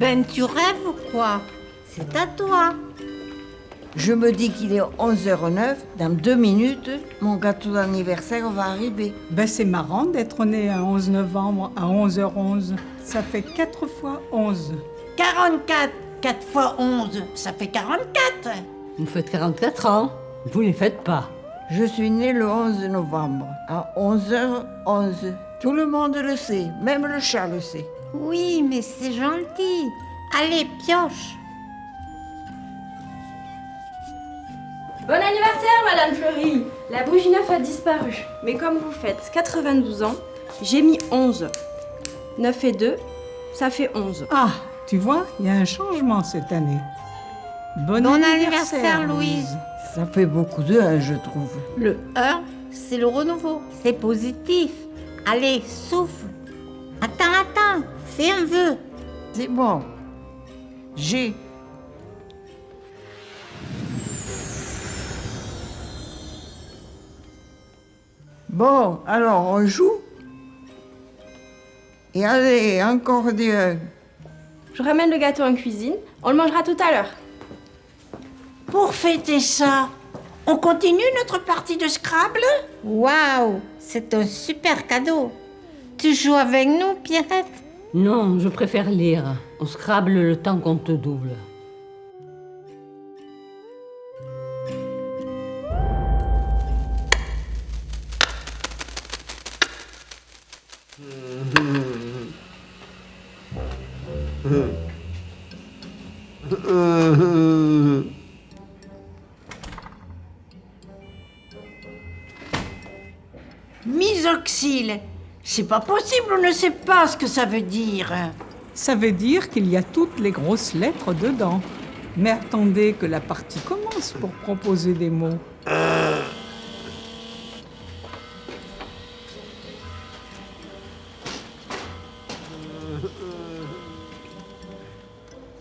Ben tu rêves ou quoi? C'est à toi. Je me dis qu'il est 11h09. Dans 2 minutes, mon gâteau d'anniversaire va arriver. Ben c'est marrant d'être né un 11 novembre à 11h11. Ça fait 4 fois 11. 44. 4 fois 11, ça fait 44. Vous faites 44 ans. Vous les faites pas. Je suis née le 11 novembre à 11h11. Tout le monde le sait, même le chat le sait. Oui, mais c'est gentil. Allez, pioche. Bon anniversaire, Madame Fleury. La bougie neuf a disparu. Mais comme vous faites 92 ans, j'ai mis 11. 9 et 2, ça fait 11. Ah, tu vois, il y a un changement cette année. Bon anniversaire, Louise. Ça fait beaucoup de 1, je trouve. Le 1, c'est le renouveau. C'est positif. Allez, souffle. Attends. Fais un vœu. C'est bon. J'ai... Bon, alors on joue. Et allez, encore des 1. Je ramène le gâteau en cuisine. On le mangera tout à l'heure. Pour fêter ça, on continue notre partie de Scrabble? Waouh, c'est un super cadeau. Tu joues avec nous, Pierrette? Non, je préfère lire. On Scrabble le temps qu'on te double. Misoxyle. C'est pas possible, on ne sait pas ce que ça veut dire. Ça veut dire qu'il y a toutes les grosses lettres dedans. Mais attendez que la partie commence pour proposer des mots.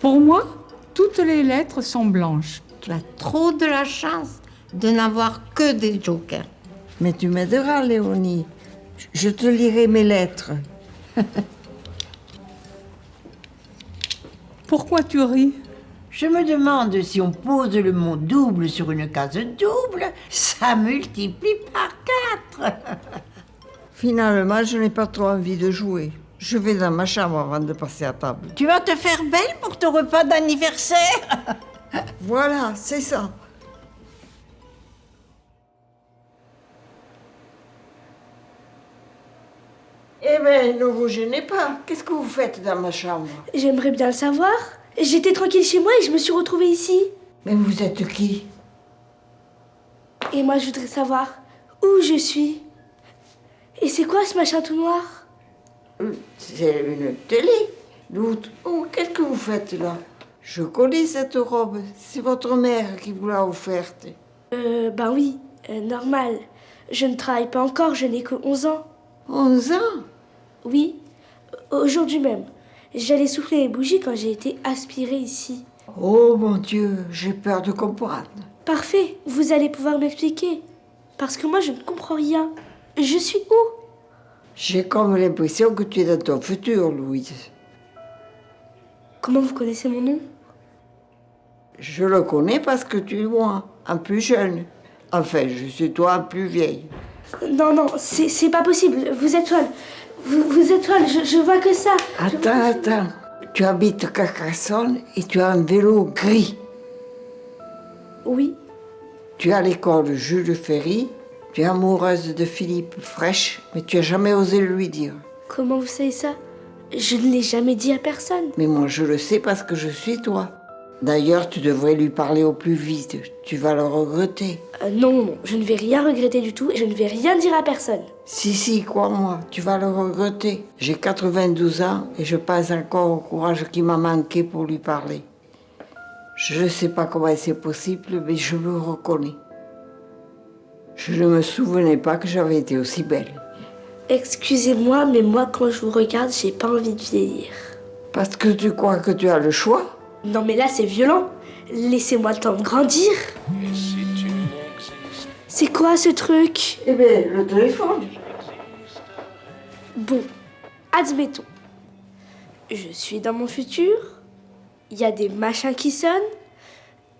Pour moi, toutes les lettres sont blanches. Tu as trop de la chance de n'avoir que des jokers. Mais tu m'aideras, Léonie. Je te lirai mes lettres. Pourquoi tu ris? Je me demande si on pose le mot double sur une case double, ça multiplie par 4. Finalement, je n'ai pas trop envie de jouer. Je vais dans ma chambre avant de passer à table. Tu vas te faire belle pour ton repas d'anniversaire? Voilà, c'est ça. Eh bien, ne vous gênez pas. Qu'est-ce que vous faites dans ma chambre? J'aimerais bien le savoir. J'étais tranquille chez moi et je me suis retrouvée ici. Mais vous êtes qui? Et moi, je voudrais savoir où je suis. Et c'est quoi ce machin tout noir? C'est une télé. Oh, qu'est-ce que vous faites là? Je connais cette robe. C'est votre mère qui vous l'a offerte. Ben oui, normal. Je ne travaille pas encore, je n'ai que 11 ans. 11 ans? Oui, aujourd'hui même. J'allais souffler les bougies quand j'ai été aspirée ici. Oh mon Dieu, j'ai peur de comprendre. Parfait, vous allez pouvoir m'expliquer. Parce que moi, je ne comprends rien. Je suis où? J'ai comme l'impression que tu es dans ton futur, Louise. Comment vous connaissez mon nom? Je le connais parce que tu es moi, un plus jeune. Enfin, je suis toi, un plus vieille. Non, c'est pas possible. Vous êtes folle. Vous êtes folle, je vois que ça. Attends. Tu habites Carcassonne et tu as un vélo gris. Oui. Tu es à l'école Jules Ferry. Tu es amoureuse de Philippe Fraîche, mais tu n'as jamais osé le lui dire. Comment vous savez ça? Je ne l'ai jamais dit à personne. Mais moi, je le sais parce que je suis toi. D'ailleurs, tu devrais lui parler au plus vite. Tu vas le regretter. Non, je ne vais rien regretter du tout et je ne vais rien dire à personne. Si, crois-moi, tu vas le regretter. J'ai 92 ans et je pense encore au courage qui m'a manqué pour lui parler. Je ne sais pas comment c'est possible, mais je me reconnais. Je ne me souvenais pas que j'avais été aussi belle. Excusez-moi, mais moi, quand je vous regarde, j'ai pas envie de vieillir. Parce que tu crois que tu as le choix? Non, mais là, c'est violent. Laissez-moi le temps de grandir. C'est quoi ce truc? Eh bien, le téléphone. Bon, admettons. Je suis dans mon futur, il y a des machins qui sonnent.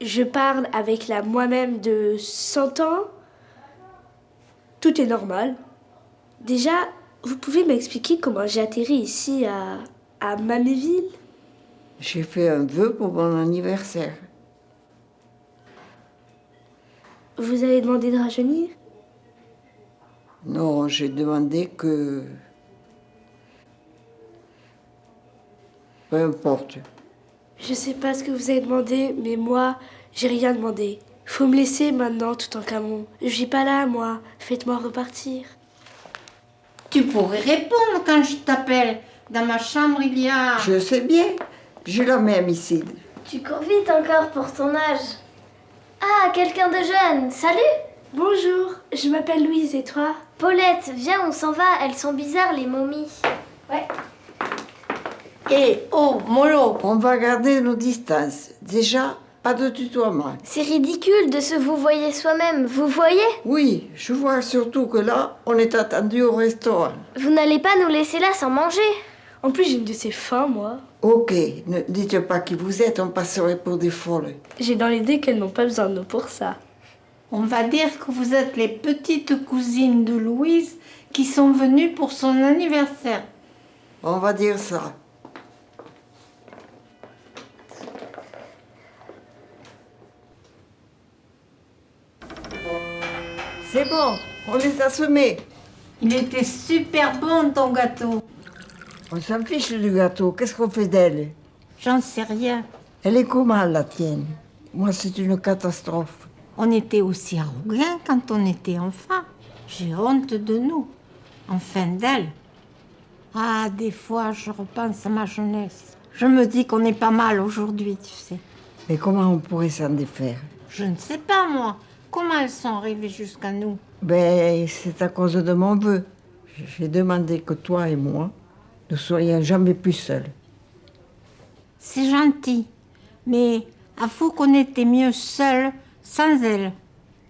Je parle avec la moi-même de 100 ans. Tout est normal. Déjà, vous pouvez m'expliquer comment j'ai atterri ici à Maméville? J'ai fait un vœu pour mon anniversaire. Vous avez demandé de rajeunir? Non, j'ai demandé que... Peu importe. Je sais pas ce que vous avez demandé, mais moi, j'ai rien demandé. Faut me laisser maintenant, tout en camon. Je suis pas là, moi. Faites-moi repartir. Tu pourrais répondre quand je t'appelle. Dans ma chambre, il y a... Je sais bien, j'ai la même ici. Tu cours vite encore pour ton âge. Ah, quelqu'un de jeune. Salut. Bonjour, je m'appelle Louise, et toi? Paulette, viens, on s'en va. Elles sont bizarres, les momies. Ouais. Et oh, mollo. On va garder nos distances. Déjà, pas de tutoiement. C'est ridicule de se vous voyer soi-même. Vous voyez? Oui, je vois surtout que là, on est attendu au restaurant. Vous n'allez pas nous laisser là sans manger. En plus, j'ai une de ces faim, moi. Ok, ne dites pas qui vous êtes, on passerait pour des folles. J'ai dans l'idée qu'elles n'ont pas besoin de nous pour ça. On va dire que vous êtes les petites cousines de Louise qui sont venues pour son anniversaire. On va dire ça. C'est bon, on les a semés. Il était super bon ton gâteau. On s'en fiche du gâteau, qu'est-ce qu'on fait d'elle? J'en sais rien. Elle est comment, la tienne? Moi, c'est une catastrophe. On était aussi arrogants quand on était enfant. J'ai honte de nous. Enfin d'elle. Ah, des fois, je repense à ma jeunesse. Je me dis qu'on est pas mal aujourd'hui, tu sais. Mais comment on pourrait s'en défaire? Je ne sais pas, moi. Comment elles sont arrivées jusqu'à nous? Ben, c'est à cause de mon vœu. J'ai demandé que toi et moi ne soyons jamais plus seuls. C'est gentil. Mais avoue qu'on était mieux seuls sans elle.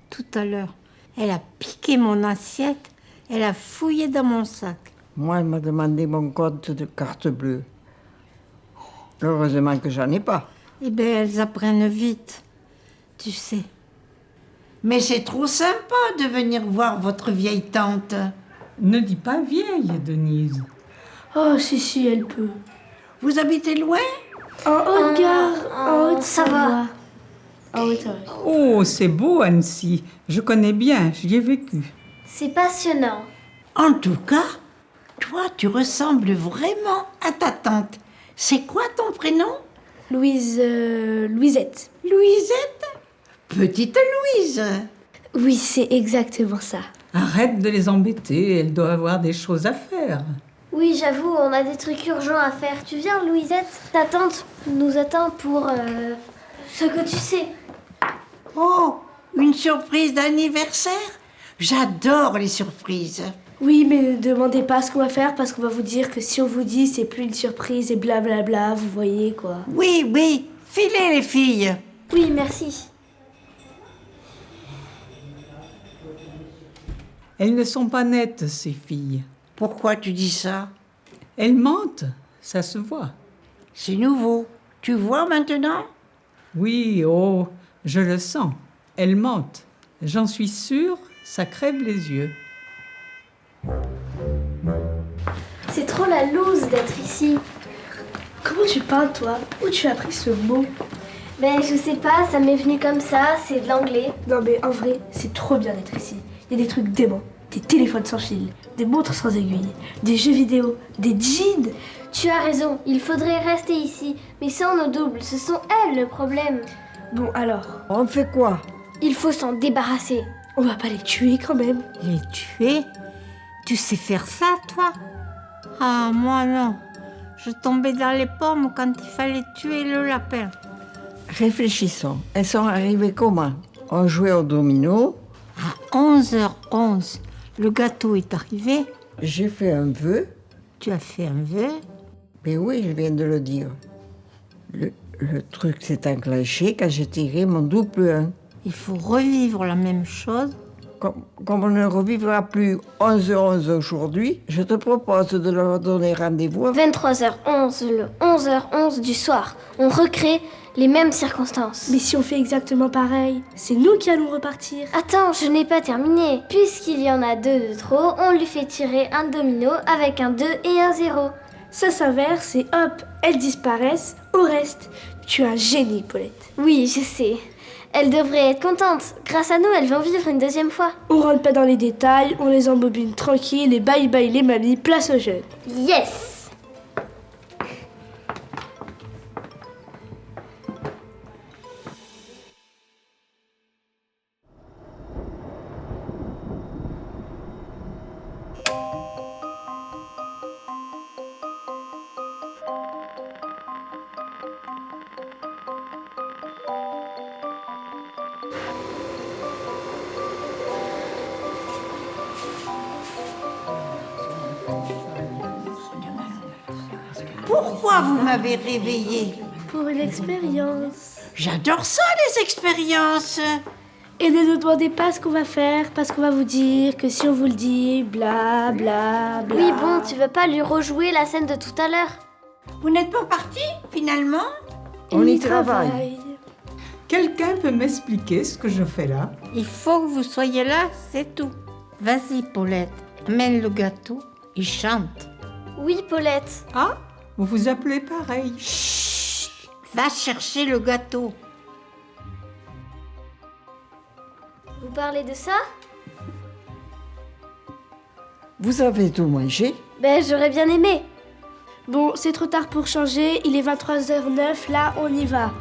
Tout à l'heure, elle a piqué mon assiette. Elle a fouillé dans mon sac. Moi, elle m'a demandé mon compte de carte bleue. Heureusement que j'en ai pas. Eh bien, elles apprennent vite. Tu sais. Mais c'est trop sympa de venir voir votre vieille tante. Ne dis pas vieille, Denise. Oh, si, elle peut. Vous habitez loin? En Haute-Gare, en ça Haute-Savoie. En Haute-Savoie. Oh, c'est beau, Annecy. Je connais bien, j'y ai vécu. C'est passionnant. En tout cas, toi, tu ressembles vraiment à ta tante. C'est quoi ton prénom? Louisette. Louisette? Petite Louise. Oui, c'est exactement ça. Arrête de les embêter, elles doivent avoir des choses à faire. Oui, j'avoue, on a des trucs urgents à faire. Tu viens, Louisette? Ta tante nous attend pour... ce que tu sais. Oh, une surprise d'anniversaire? J'adore les surprises. Oui, mais ne demandez pas ce qu'on va faire parce qu'on va vous dire que si on vous dit, c'est plus une surprise et blablabla, vous voyez quoi. Oui, filez les filles. Oui, merci. Elles ne sont pas nettes, ces filles. Pourquoi tu dis ça? Elles mentent, ça se voit. C'est nouveau. Tu vois maintenant? Oui, oh, je le sens. Elles mentent. J'en suis sûre, ça crève les yeux. C'est trop la loose d'être ici. Comment tu parles, toi? Où tu as appris ce mot? Ben, je sais pas, ça m'est venu comme ça, c'est de l'anglais. Non, mais en vrai, c'est trop bien d'être ici. Il y a des trucs déments. Des téléphones sans fil, des montres sans aiguille, des jeux vidéo, des jeans. Tu as raison, il faudrait rester ici. Mais sans nos doubles, ce sont elles le problème. Bon, alors, On fait quoi? Il faut s'en débarrasser. on va pas les tuer quand même. Les tuer? Tu sais faire ça, toi? Ah, moi non. Je tombais dans les pommes quand il fallait tuer le lapin. Réfléchissons. Elles sont arrivées comment? On jouait au domino. À 11h11, le gâteau est arrivé. J'ai fait un vœu. Tu as fait un vœu. Mais oui, je viens de le dire. Le truc s'est enclenché quand j'ai tiré mon double 1. Il faut revivre la même chose comme on ne revivra plus 11h11 aujourd'hui, je te propose de leur donner rendez-vous. 23h11, le 11h11 du soir. On recrée les mêmes circonstances. Mais si on fait exactement pareil, c'est nous qui allons repartir. Attends, je n'ai pas terminé. Puisqu'il y en a 2 de trop, on lui fait tirer un domino avec un 2 et un 0. Ça s'inverse et hop, elles disparaissent au reste. Tu es un génie, Paulette. Oui, je sais. Elle devrait être contente. Grâce à nous, elles vont vivre une deuxième fois. On rentre pas dans les détails, on les embobine tranquille et bye bye les mamies, place aux jeunes. Yes! Pourquoi vous m'avez réveillée? Pour une expérience. J'adore ça, les expériences. Et ne nous demandez pas ce qu'on va faire, parce qu'on va vous dire que si on vous le dit, bla bla bla. Oui, bon, tu veux pas lui rejouer la scène de tout à l'heure? Vous n'êtes pas parti, finalement? On y travaille. Quelqu'un peut m'expliquer ce que je fais là? Il faut que vous soyez là, c'est tout. Vas-y, Paulette, amène le gâteau et chante. Oui, Paulette. Ah, vous vous appelez pareil. Chut, va chercher le gâteau. Vous parlez de ça? Vous avez tout mangé? Ben, j'aurais bien aimé. Bon, c'est trop tard pour changer, il est 23h09, là on y va.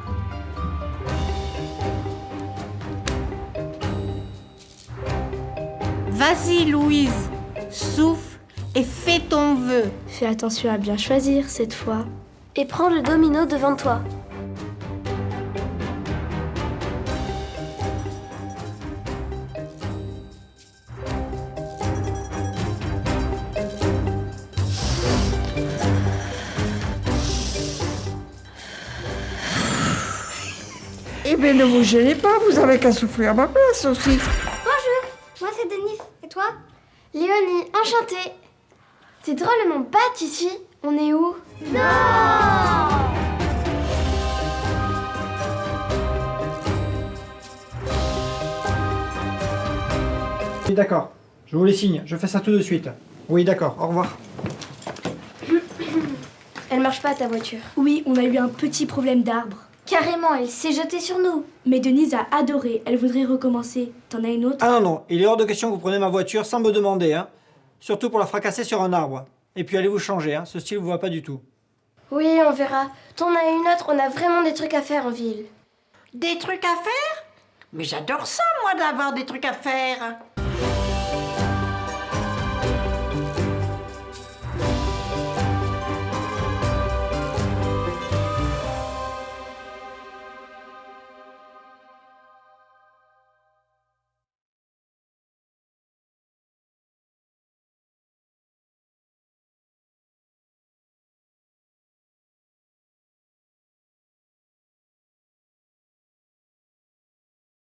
Vas-y, Louise, souffle et fais ton vœu. Fais attention à bien choisir cette fois. Et prends le domino devant toi. Eh bien, ne vous gênez pas, vous avez qu'à souffler à ma place aussi. Bonjour, moi c'est Denise. Et toi? Léonie, enchantée. C'est drôlement bête ici. On est où? Non! Oui, d'accord. Je vous les signe. Je fais ça tout de suite. Oui, d'accord. Au revoir. Elle marche pas ta voiture. Oui, on a eu un petit problème d'arbre. Carrément, elle s'est jetée sur nous. Mais Denise a adoré, elle voudrait recommencer. T'en as une autre? Ah non, non. Il est hors de question que vous preniez ma voiture sans me demander, hein. Surtout pour la fracasser sur un arbre. Et puis allez vous changer, hein. Ce style vous va pas du tout. Oui, on verra. T'en as une autre, on a vraiment des trucs à faire en ville. Des trucs à faire? Mais j'adore ça, moi, d'avoir des trucs à faire.